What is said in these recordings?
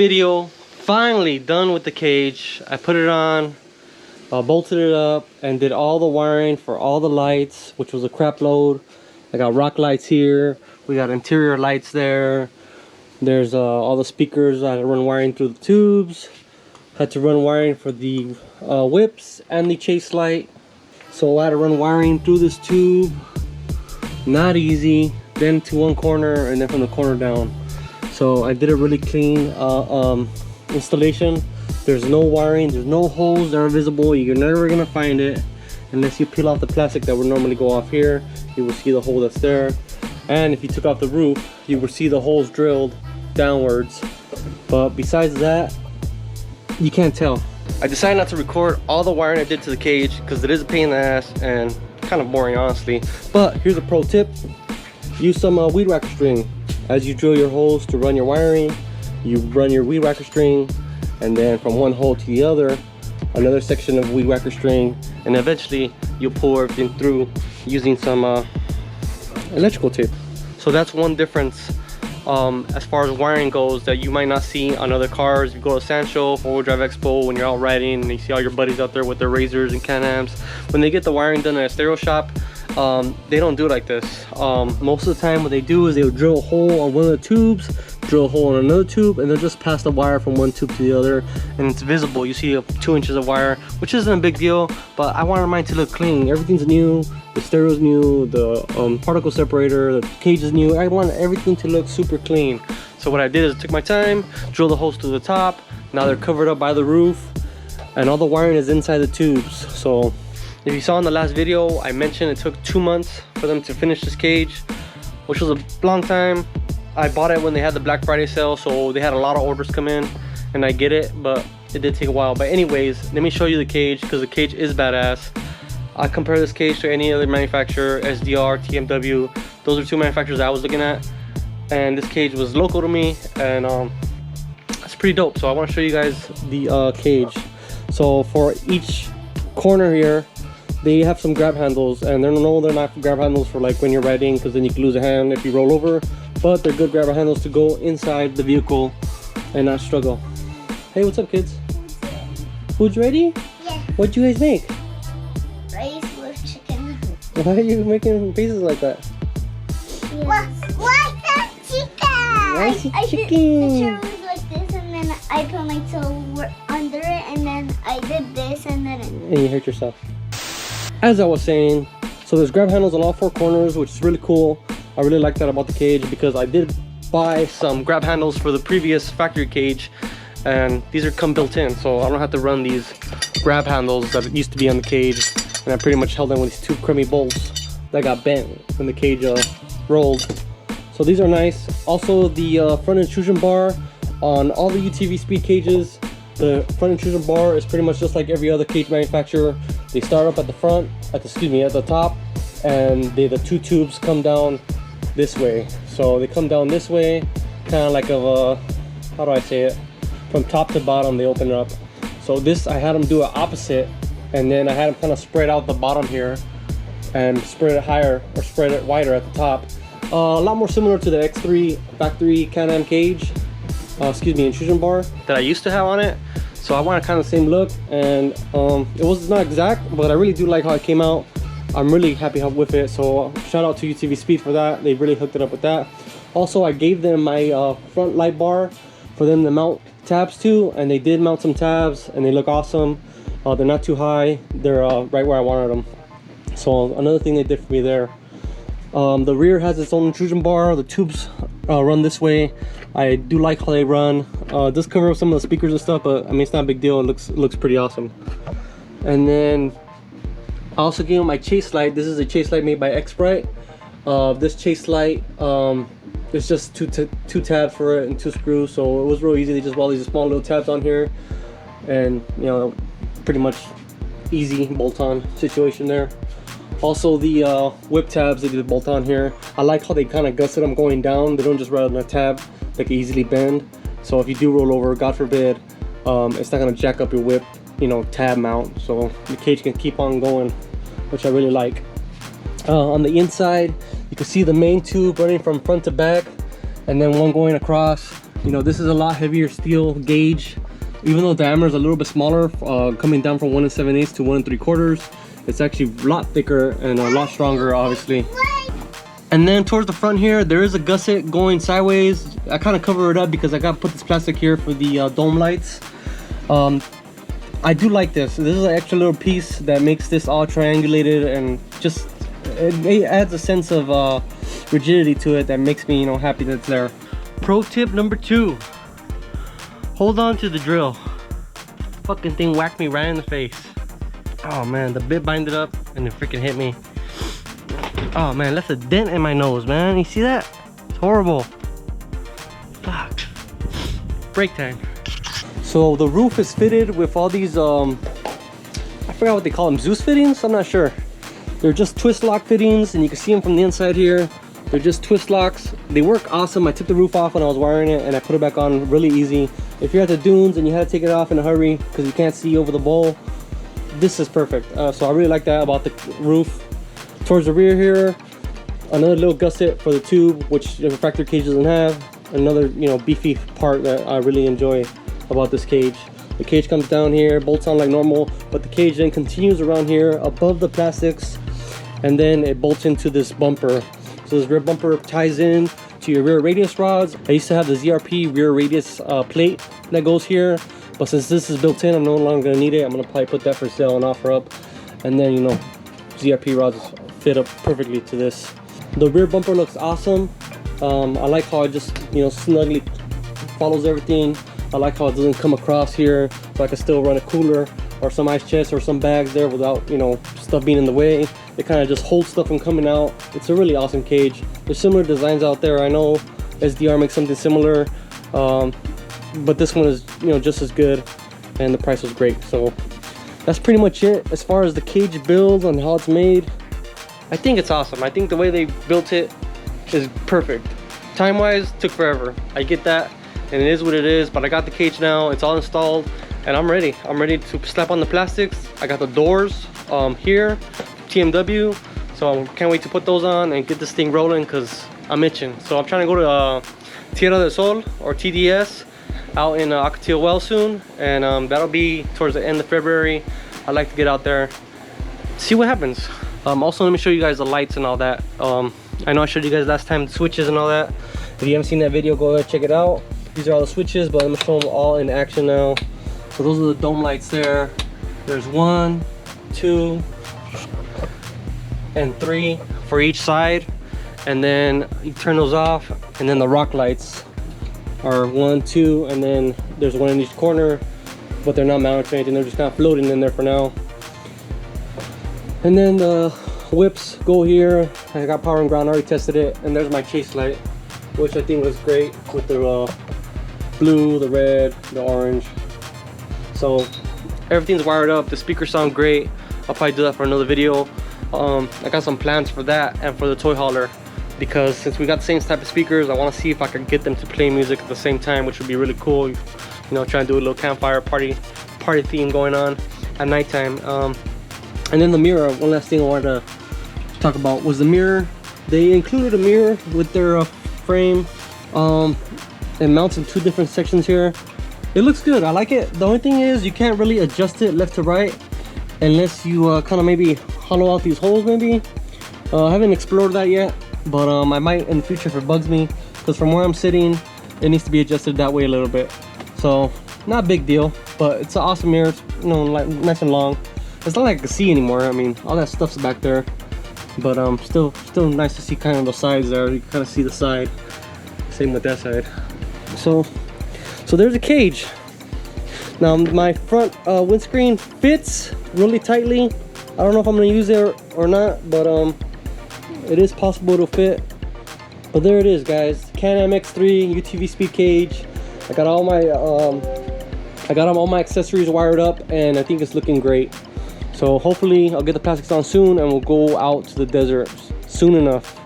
video, finally done with the cage. I put it on, bolted it up, and did all the wiring for all the lights, which was a crap load. I got rock lights here, we got interior lights there. There's all the speakers. I had to run wiring through the tubes. Had to run wiring for the whips and the chase light. So I had to run wiring through this tube. Not easy. Then to one corner and then from the corner down. So I did a really clean installation. There's no wiring, there's no holes that are visible. You're never gonna find it unless you peel off the plastic that would normally go off here. You will see the hole that's there. And if you took off the roof, you will see the holes drilled downwards. But besides that, you can't tell. I decided not to record all the wiring I did to the cage because it is a pain in the ass and kind of boring, honestly. But here's a pro tip. Use some weed whacker string. As you drill your holes to run your wiring, you run your weed whacker string, and then from one hole to the other, another section of weed whacker string, and eventually you'll pull everything through using some electrical tape. So that's one difference as far as wiring goes that you might not see on other cars. You go to Sand Show, 4-Wheel Drive Expo, when you're out riding and you see all your buddies out there with their razors and Can-Ams. When they get the wiring done at a stereo shop, they don't do it like this. Most of the time what they do is they'll drill a hole on one of the tubes, drill a hole on another tube, and they'll just pass the wire from one tube to the other, and it's visible. You see 2 inches of wire, which isn't a big deal, but I wanted mine to look clean. Everything's new, the stereo's new, the particle separator, the cage is new. I wanted everything to look super clean. So what I did is I took my time, drilled the holes to the top. Now they're covered up by the roof, and all the wiring is inside the tubes. So if you saw in the last video, I mentioned it took 2 months for them to finish this cage, which was a long time. I bought it when they had the Black Friday sale, so they had a lot of orders come in, and I get it, but it did take a while. But anyways, let me show you the cage, because the cage is badass. I compare this cage to any other manufacturer, SDR, TMW. Those are 2 manufacturers I was looking at, and this cage was local to me, and it's pretty dope. So I want to show you guys the cage. So for each corner here, they have some grab handles, and they're not grab handles for like when you're riding, because then you can lose a hand if you roll over, but they're good grab handles to go inside the vehicle and not struggle. Hey, what's up, kids? Food's ready? Yeah. What'd you guys make? Rice with chicken. Why are you making faces like that? Yeah. Why that chicken? Why is it I chicken? did the chair was like this, and then I put my toe under it, and then I did this, and then And you hurt yourself. As I was saying, so there's grab handles on all 4 corners, which is really cool. I really like that about the cage, because I did buy some grab handles for the previous factory cage, and these are come built in, so I don't have to run these grab handles that used to be on the cage, and I pretty much held them with these 2 crummy bolts that got bent when the cage rolled. So these are nice. Also, the front intrusion bar on all the Utvspeed cages, the front intrusion bar is pretty much just like every other cage manufacturer. They start up at the front, at the top, and the 2 tubes come down this way. So they come down this way, kind of like how do I say it? From top to bottom, they open it up. So this, I had them do it opposite, and then I had them kind of spread out the bottom here and spread it higher, or spread it wider at the top. A lot more similar to the X3 factory Can-Am cage, intrusion bar that I used to have on it. So I wanted kind of the same look, and it was not exact, but I really do like how it came out. I'm really happy with it, so shout out to Utvspeed for that. They really hooked it up with that. Also, I gave them my front light bar for them to mount tabs to, and they did mount some tabs, and they look awesome. They're not too high, they're right where I wanted them. So another thing they did for me there. The rear has its own intrusion bar. The tubes run this way. I do like how they run. It does cover up some of the speakers and stuff, but I mean, it's not a big deal. It looks pretty awesome. And then I also gave them my chase light. This is a chase light made by X-Bright. This chase light, there's just two tabs for it and 2 screws, so it was real easy. They just weld these small little tabs on here, and you know, pretty much easy bolt-on situation there. Also, the whip tabs, they did bolt on here. I like how they kind of gusset them going down. They don't just run on a tab, they can easily bend. So if you do roll over, God forbid, it's not gonna jack up your whip, you know, tab mount. So the cage can keep on going, which I really like. On the inside, you can see the main tube running from front to back, and then one going across. You know, this is a lot heavier steel gauge. Even though the diameter is a little bit smaller, coming down from 1 7/8 to 1 3/4, it's actually a lot thicker and a lot stronger, obviously. And then towards the front here, there is a gusset going sideways. I kind of cover it up because I got to put this plastic here for the dome lights. I do like this. This is an extra little piece that makes this all triangulated, and just it adds a sense of rigidity to it that makes me, you know, happy that it's there. Pro tip number 2: hold on to the drill. Fucking thing whacked me right in the face. Oh man, the bit binded up and it freaking hit me. Oh man, that's a dent in my nose, man. You see that? It's horrible. Fuck. Break time. So the roof is fitted with all these I forgot what they call them, Zeus fittings? I'm not sure. They're just twist lock fittings, and you can see them from the inside here. They're just twist locks. They work awesome. I took the roof off when I was wiring it, and I put it back on really easy. If you're at the dunes and you had to take it off in a hurry because you can't see over the bowl, this is perfect. So I really like that about the roof. Towards the rear here, another little gusset for the tube, which the refractor cage doesn't have. Another, you know, beefy part that I really enjoy about this cage. The cage comes down here, bolts on like normal, but the cage then continues around here above the plastics, and then it bolts into this bumper. So this rear bumper ties in to your rear radius rods. I used to have the ZRP rear radius plate that goes here, but since this is built in, I'm no longer gonna need it. I'm gonna probably put that for sale and offer up, and then, you know, ZRP rods fit up perfectly to this. The rear bumper looks awesome. I like how it just, you know, snugly follows everything. I like how it doesn't come across here, so I can still run a cooler or some ice chest or some bags there without, you know, stuff being in the way. It kind of just holds stuff from coming out. It's a really awesome cage. There's similar designs out there. I know SDR makes something similar, but this one is, you know, just as good, and the price was great. So that's pretty much it as far as the cage build and how it's made. I think it's awesome. I think the way they built it is perfect. Time-wise, took forever. I get that, and it is what it is, but I got the cage now. It's all installed, and I'm ready. I'm ready to slap on the plastics. I got the doors here, TMW, so I can't wait to put those on and get this thing rolling because I'm itching. So I'm trying to go to Tierra del Sol, or TDS, out in Ocotillo Well soon, and that'll be towards the end of February. I'd like to get out there, see what happens. Also, let me show you guys the lights and all that. I know I showed you guys last time the switches and all that. If you haven't seen that video, go ahead, check it out. These are all the switches, but I'm gonna show them all in action now. So those are the dome lights there. There's 1, 2, and 3 for each side, and then you turn those off, and then the rock lights are 1, 2, and then there's one in each corner, but they're not mounted or anything. They're just kind of floating in there for now. And then the whips go here. I got power and ground, already tested it, and there's my chase light, which I think looks great with the blue, the red, the orange. So everything's wired up. The speakers sound great. I'll probably do that for another video. I got some plans for that and for the toy hauler, because since we got the same type of speakers, I want to see if I can get them to play music at the same time, which would be really cool. You know, try and do a little campfire party theme going on at nighttime. And then the mirror, one last thing I wanted to talk about was the mirror. They included a mirror with their frame. It mounts in 2 different sections here. It looks good, I like it. The only thing is you can't really adjust it left to right unless you kind of maybe hollow out these holes maybe. I haven't explored that yet, but I might in the future if it bugs me, because from where I'm sitting, it needs to be adjusted that way a little bit. So not a big deal, but it's an awesome mirror. It's, you know, like nice and long. It's not like I can see anymore. I mean, all that stuff's back there, but still nice to see kind of the sides there. You can kind of see the side. Same with that side. So there's a cage. Now my front windscreen fits really tightly. I don't know if I'm gonna use it or not, but it is possible to fit. But there it is, guys. Can-Am X3 Utvspeed cage. I got all my accessories wired up, and I think it's looking great. So hopefully I'll get the plastics on soon, and we'll go out to the desert soon enough.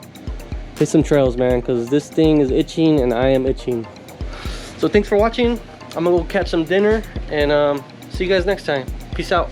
Hit some trails, man, because this thing is itching and I am itching. So thanks for watching. I'm gonna go catch some dinner, and see you guys next time. Peace out.